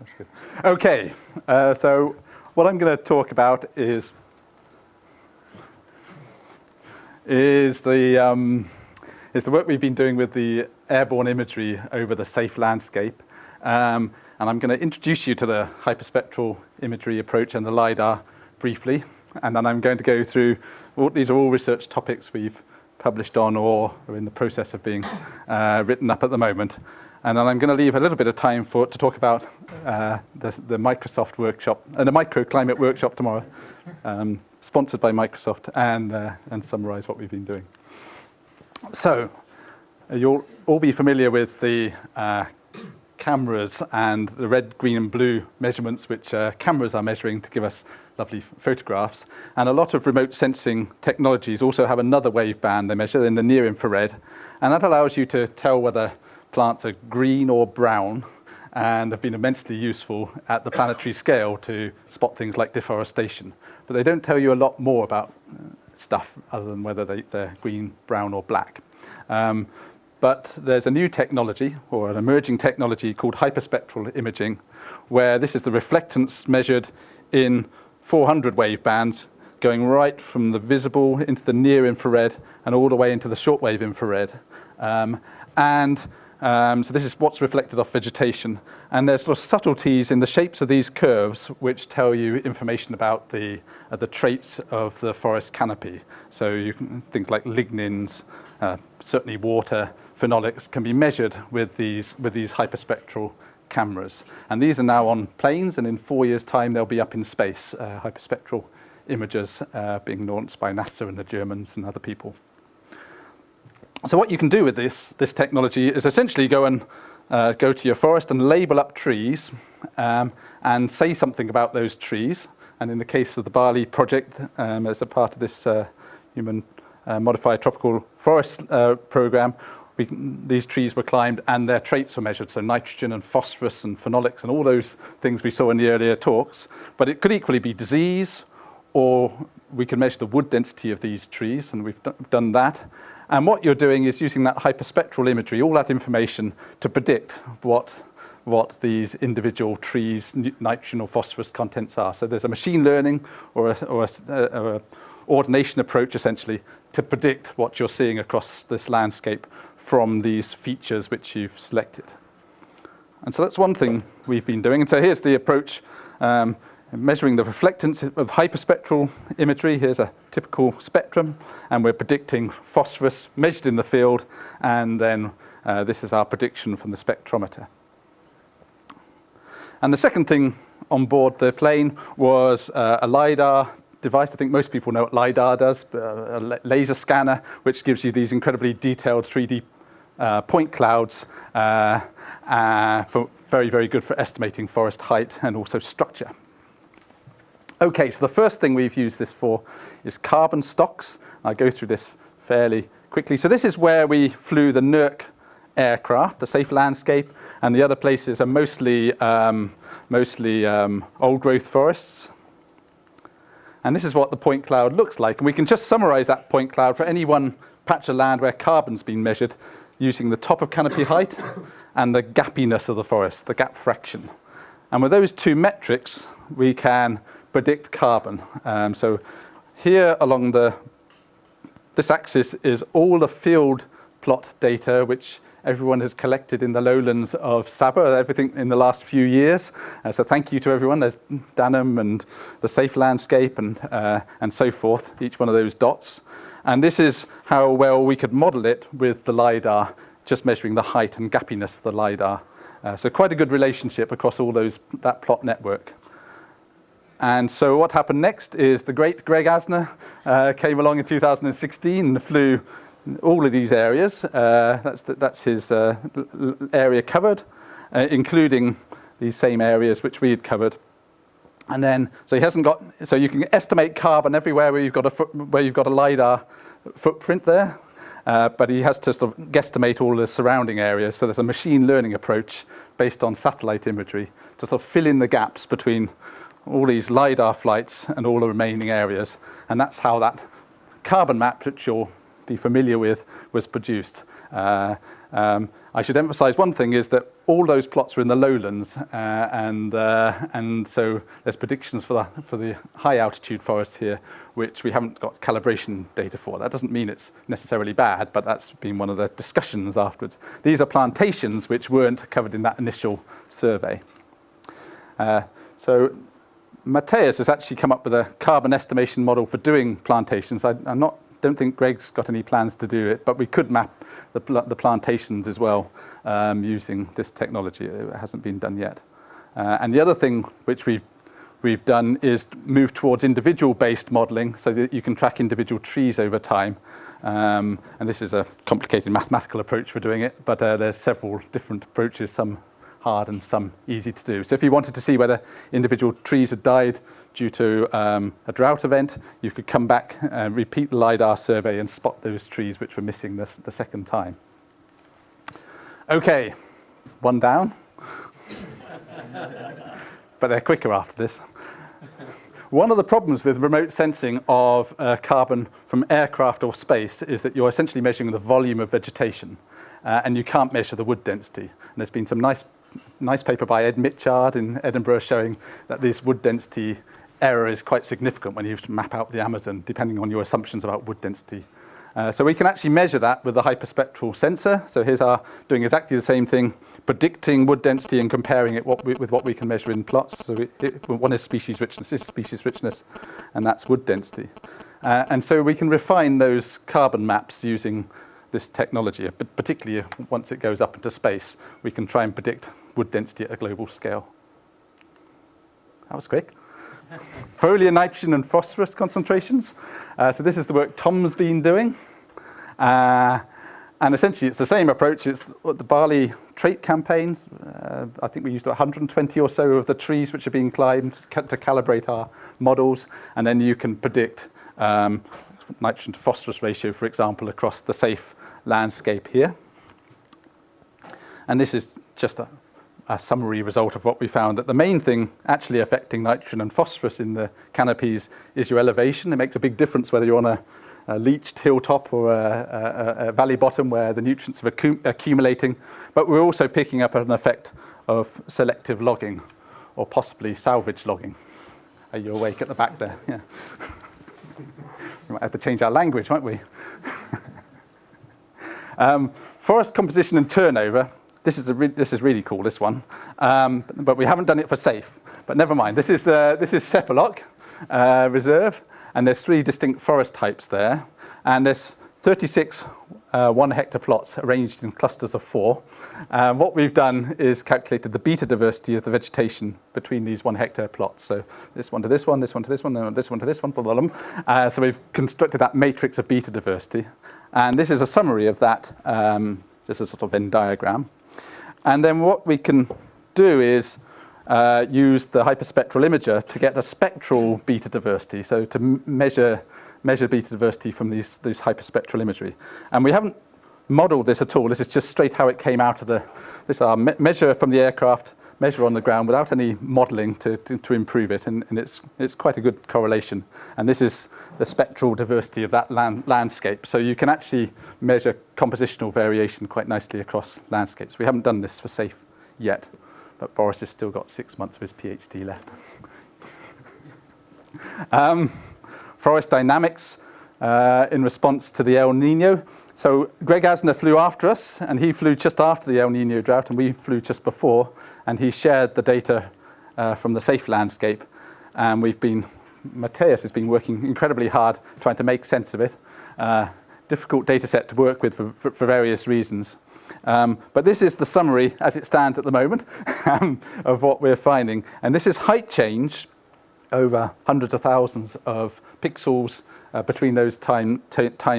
That's good. Okay, so what I'm going to talk about is the work we've been doing with the airborne imagery over the safe landscape. And I'm going to introduce you to the hyperspectral imagery approach and the LiDAR briefly. And then I'm going to go through, these are all research topics we've published on or are in the process of being written up at the moment. And then I'm going to leave a little bit of time to talk about the Microsoft workshop, the microclimate workshop tomorrow, sponsored by Microsoft, and summarize what we've been doing. So you'll all be familiar with the cameras and the red, green, and blue measurements which cameras are measuring to give us lovely photographs. And a lot of remote sensing technologies also have another wave band they measure in the near infrared. And that allows you to tell whether plants are green or brown, and have been immensely useful at the planetary scale to spot things like deforestation. But they don't tell you a lot more about stuff other than whether they're green, brown, or black. But there's a new technology, or an emerging technology, called hyperspectral imaging, where this is the reflectance measured in 400 wave bands, going right from the visible into the near infrared and all the way into the shortwave infrared. So this is what's reflected off vegetation. And there's sort of subtleties in the shapes of these curves which tell you information about the traits of the forest canopy. So things like lignins, certainly water, phenolics can be measured with these hyperspectral cameras. And these are now on planes, and in 4 years' time they'll be up in space, hyperspectral imagers being launched by NASA and the Germans and other people. So what you can do with this technology is essentially go to your forest and label up trees and say something about those trees. And in the case of the Bali project, as a part of this human modified tropical forest program, these trees were climbed and their traits were measured, so nitrogen and phosphorus and phenolics and all those things we saw in the earlier talks. But it could equally be disease, or we can measure the wood density of these trees, and we've done that. And what you're doing is using that hyperspectral imagery, all that information, to predict what these individual trees' nitrogen or phosphorus contents are. So there's a machine learning or a ordination approach, essentially, to predict what you're seeing across this landscape from these features which you've selected. And so that's one thing we've been doing. And so here's the approach. Measuring the reflectance of hyperspectral imagery. Here's a typical spectrum, and we're predicting phosphorus measured in the field, and then this is our prediction from the spectrometer. And the second thing on board the plane was a LiDAR device. I think most people know what LiDAR does, a laser scanner, which gives you these incredibly detailed 3D point clouds, very, very good for estimating forest height and also structure. Okay, so the first thing we've used this for is carbon stocks. I'll go through this fairly quickly. So this is where we flew the NERC aircraft, the safe landscape, and the other places are mostly old-growth forests. And this is what the point cloud looks like. And we can just summarize that point cloud for any one patch of land where carbon's been measured using the top of canopy height and the gappiness of the forest, the gap fraction. And with those two metrics, we can predict carbon. So here along this axis is all the field plot data which everyone has collected in the lowlands of Sabah, everything in the last few years. So thank you to everyone. There's Danum and the safe landscape and so forth, each one of those dots. And this is how well we could model it with the LiDAR, just measuring the height and gappiness of the LiDAR. So quite a good relationship across all that plot network. And so what happened next is the great Greg Asner came along in 2016 and flew all of these areas. That's his area covered, including these same areas which we had covered. And then, so you can estimate carbon everywhere where you've got a LiDAR footprint there, but he has to sort of guesstimate all the surrounding areas. So there's a machine learning approach based on satellite imagery to sort of fill in the gaps between all these LiDAR flights and all the remaining areas. And that's how that carbon map, which you'll be familiar with, was produced. I should emphasize one thing is that all those plots are in the lowlands, and so there's predictions for the high altitude forests here, which we haven't got calibration data for. That doesn't mean it's necessarily bad, but that's been one of the discussions afterwards. These are plantations which weren't covered in that initial survey. So Matthias has actually come up with a carbon estimation model for doing plantations. I don't think Greg's got any plans to do it, but we could map the plantations as well using this technology. It hasn't been done yet. And the other thing which we've done is move towards individual-based modelling so that you can track individual trees over time. And this is a complicated mathematical approach for doing it, but there's several different approaches, some hard and some easy to do. So if you wanted to see whether individual trees had died due to a drought event, you could come back and repeat the LiDAR survey and spot those trees which were missing the second time. Okay, one down. But they're quicker after this. One of the problems with remote sensing of carbon from aircraft or space is that you're essentially measuring the volume of vegetation, and you can't measure the wood density. And there's been some nice paper by Ed Mitchard in Edinburgh showing that this wood density error is quite significant when you map out the Amazon, depending on your assumptions about wood density. So we can actually measure that with the hyperspectral sensor. So here's our doing exactly the same thing, predicting wood density and comparing it with what we can measure in plots. So one is species richness, this is species richness, and that's wood density. And so we can refine those carbon maps using this technology, but particularly once it goes up into space, we can try and predict wood density at a global scale. That was quick. Foliar nitrogen and phosphorus concentrations. So this is the work Tom's been doing. And essentially it's the same approach. It's the barley trait campaigns. I think we used 120 or so of the trees which are being climbed to calibrate our models. And then you can predict nitrogen to phosphorus ratio, for example, across the safe landscape here. And this is just a summary result of what we found, that the main thing actually affecting nitrogen and phosphorus in the canopies is your elevation. It makes a big difference whether you're on a leached hilltop or a valley bottom where the nutrients are accumulating. But we're also picking up an effect of selective logging or possibly salvage logging. Are you awake at the back there? Yeah. We might have to change our language, won't we? Forest composition and turnover. This is really cool, this one. But we haven't done it for SAFE. But never mind. This is Sepalock Reserve, and there's 3 distinct forest types there. And there's 36 1-hectare plots arranged in clusters of 4. What we've done is calculated the beta diversity of the vegetation between these 1-hectare plots. So this one to this one, this one to this one, and this one to this one, blah, blah, blah. So we've constructed that matrix of beta diversity. And this is a summary of that, just a sort of Venn diagram. And then what we can do is use the hyperspectral imager to get a spectral beta diversity, so to measure beta diversity from these hyperspectral imagery. And we haven't modeled this at all. This is just straight how it came out of this measure from the aircraft, measure on the ground without any modeling to improve it. And it's quite a good correlation. And this is the spectral diversity of that landscape. So you can actually measure compositional variation quite nicely across landscapes. We haven't done this for SAFE yet, but Boris has still got 6 months of his PhD left. Forest dynamics in response to the El Nino. So Greg Asner flew after us, and he flew just after the El Nino drought, and we flew just before, and he shared the data from the SAFE landscape. And Matthias has been working incredibly hard trying to make sense of it. Difficult data set to work with for various reasons. But this is the summary as it stands at the moment of what we're finding. And this is height change over hundreds of thousands of pixels between those time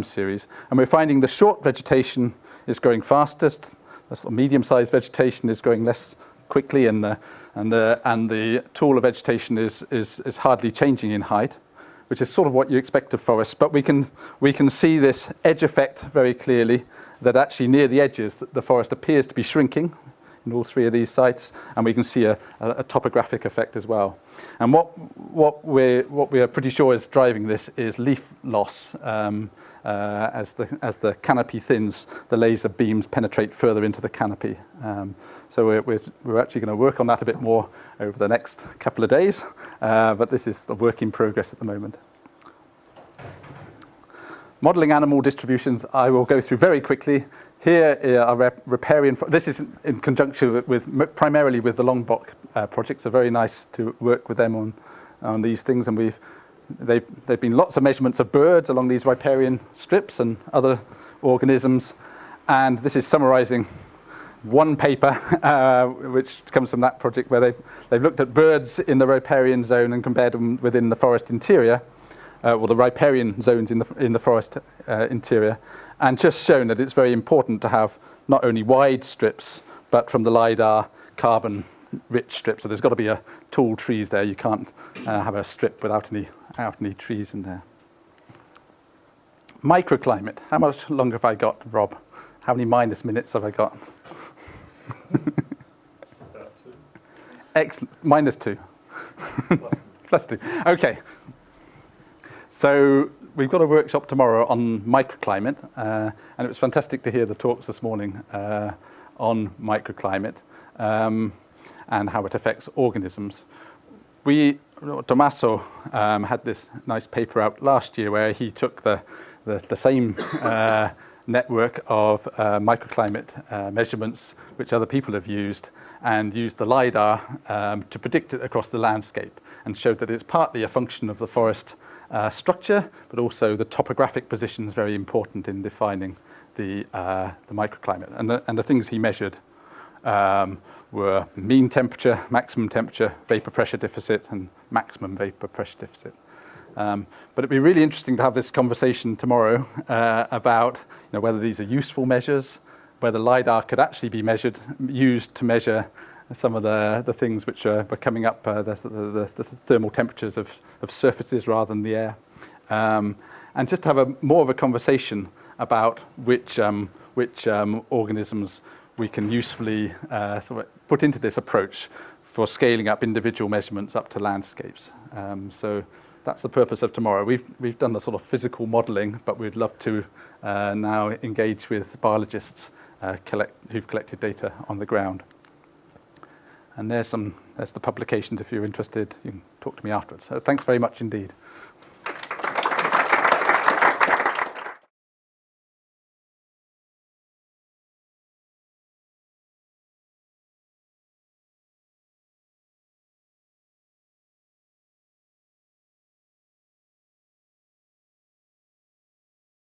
series. And we're finding the short vegetation is growing fastest, the sort of medium-sized vegetation is growing less quickly, and the taller vegetation is hardly changing in height, which is sort of what you expect of forests. But we can see this edge effect very clearly, that actually near the edges the forest appears to be shrinking in all 3 of these sites, and we can see a topographic effect as well. And what we are pretty sure is driving this is leaf loss as the canopy thins, the laser beams penetrate further into the canopy. So we're actually going to work on that a bit more over the next couple of days, but this is a work in progress at the moment. Modelling animal distributions, I will go through very quickly. Here are riparian. This is in conjunction with primarily with the Lombok project. So very nice to work with them on these things, and they've been lots of measurements of birds along these riparian strips and other organisms. And this is summarising one paper which comes from that project, where they've looked at birds in the riparian zone and compared them within the forest interior. The riparian zones in the forest interior, and just shown that it's very important to have not only wide strips, but from the LiDAR, carbon-rich strips. So there's got to be tall trees there. You can't have a strip without any trees in there. Microclimate. How much longer have I got, Rob? How many minus minutes have I got? About 2. Excellent. -2. +2. Okay. So we've got a workshop tomorrow on microclimate, and it was fantastic to hear the talks this morning on microclimate and how it affects organisms. Tommaso had this nice paper out last year where he took the same network of microclimate measurements which other people have used, and used the LiDAR to predict it across the landscape, and showed that it's partly a function of the forest structure, but also the topographic position is very important in defining the microclimate. And the things he measured were mean temperature, maximum temperature, vapor pressure deficit, and maximum vapor pressure deficit. But it'd be really interesting to have this conversation tomorrow about whether these are useful measures, whether LiDAR could actually be used to measure some of the things which were coming up, the thermal temperatures of surfaces rather than the air. And just have more of a conversation about which organisms we can usefully sort of put into this approach for scaling up individual measurements up to landscapes. So that's the purpose of tomorrow. We've done the sort of physical modelling, but we'd love to now engage with biologists who've collected data on the ground. And there's the publications if you're interested. You can talk to me afterwards. So thanks very much indeed.